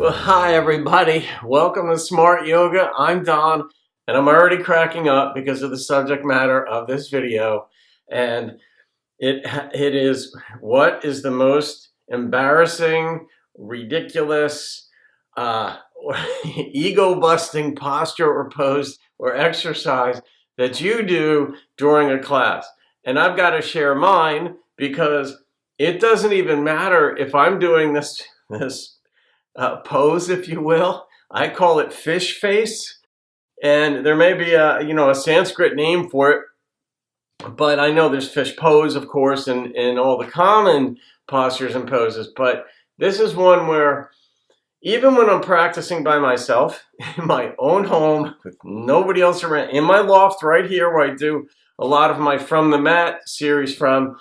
Well, hi everybody. Welcome to Smart Yoga. I'm Don, and I'm already cracking up because of the subject matter of this video. And it is, what is the most embarrassing, ridiculous, ego-busting posture or pose or exercise that you do during a class? And I've got to share mine because it doesn't even matter if I'm doing this pose, if you will. I call it fish face, and there may be a Sanskrit name for it, but I know there's fish pose, of course, in all the common postures and poses. But this is one where even when I'm practicing by myself in my own home with nobody else around, in my loft right here where I do a lot of my From the Mat series from,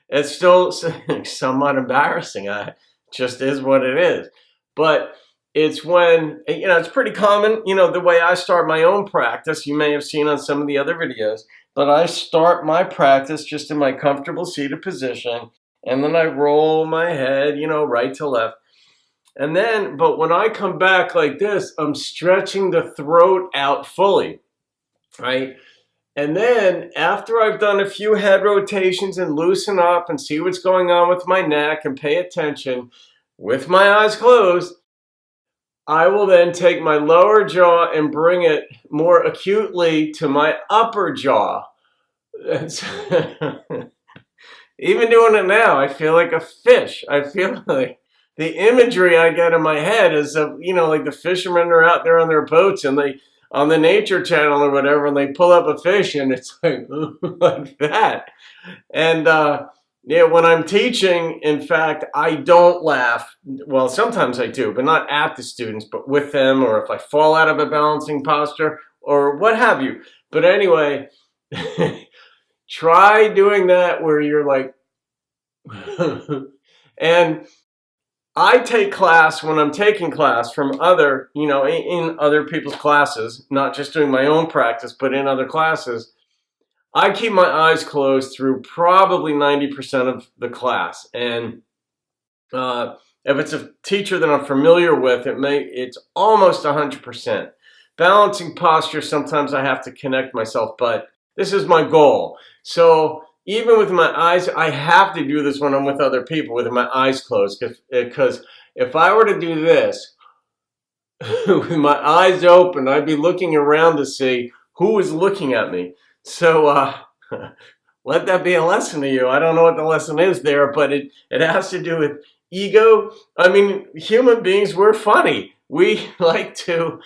it's still somewhat embarrassing. Just is what it is. But it's when, it's pretty common, the way I start my own practice, you may have seen on some of the other videos, but I start my practice just in my comfortable seated position, and then I roll my head, right to left. And then, but when I come back like this, I'm stretching the throat out fully, right? And then after I've done a few head rotations and loosen up and see what's going on with my neck and pay attention with my eyes closed, I will then take my lower jaw and bring it more acutely to my upper jaw. Even doing it now, I feel like a fish. I feel like the imagery I get in my head is of, like the fishermen are out there on their boats and they, on the Nature Channel or whatever, and they pull up a fish and it's like, like that. And when I'm teaching, in fact, I don't laugh. Well, sometimes I do, but not at the students, but with them, or if I fall out of a balancing posture or what have you. But anyway, try doing that where you're like, and I take class when I'm taking class from other, in other people's classes, not just doing my own practice, but in other classes. I keep my eyes closed through probably 90% of the class. And if it's a teacher that I'm familiar with, it's almost 100%. Balancing posture, sometimes I have to connect myself, but this is my goal. So even with my eyes, I have to do this when I'm with other people with my eyes closed, because if I were to do this with my eyes open, I'd be looking around to see who is looking at me. So let that be a lesson to you. I don't know what the lesson is there, but it has to do with ego. I mean, human beings, we're funny. We like to,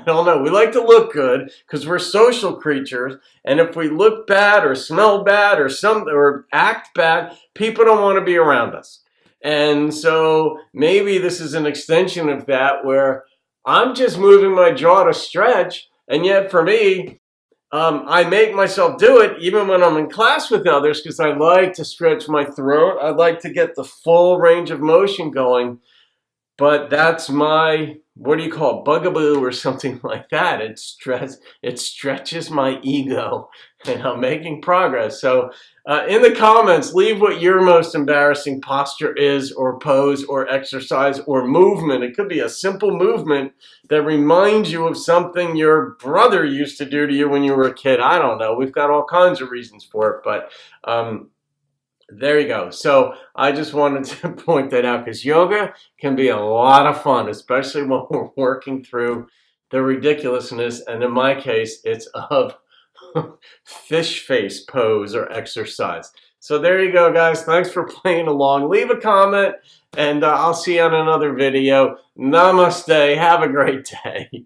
we like to look good because we're social creatures. And if we look bad or smell bad or act bad, people don't want to be around us. And so maybe this is an extension of that where I'm just moving my jaw to stretch. And yet for me, I make myself do it even when I'm in class with others because I like to stretch my throat. I like to get the full range of motion going. But that's my, what do you call it, bugaboo or something like that. It stretches my ego, and I'm making progress. So in the comments, leave what your most embarrassing posture is, or pose, or exercise, or movement. It could be a simple movement that reminds you of something your brother used to do to you when you were a kid. I don't know. We've got all kinds of reasons for it, but there you go. So I just wanted to point that out because yoga can be a lot of fun, especially when we're working through the ridiculousness. And in my case, it's of fish face pose or exercise. So there you go, guys. Thanks for playing along. Leave a comment, and I'll see you on another video. Namaste. Have a great day.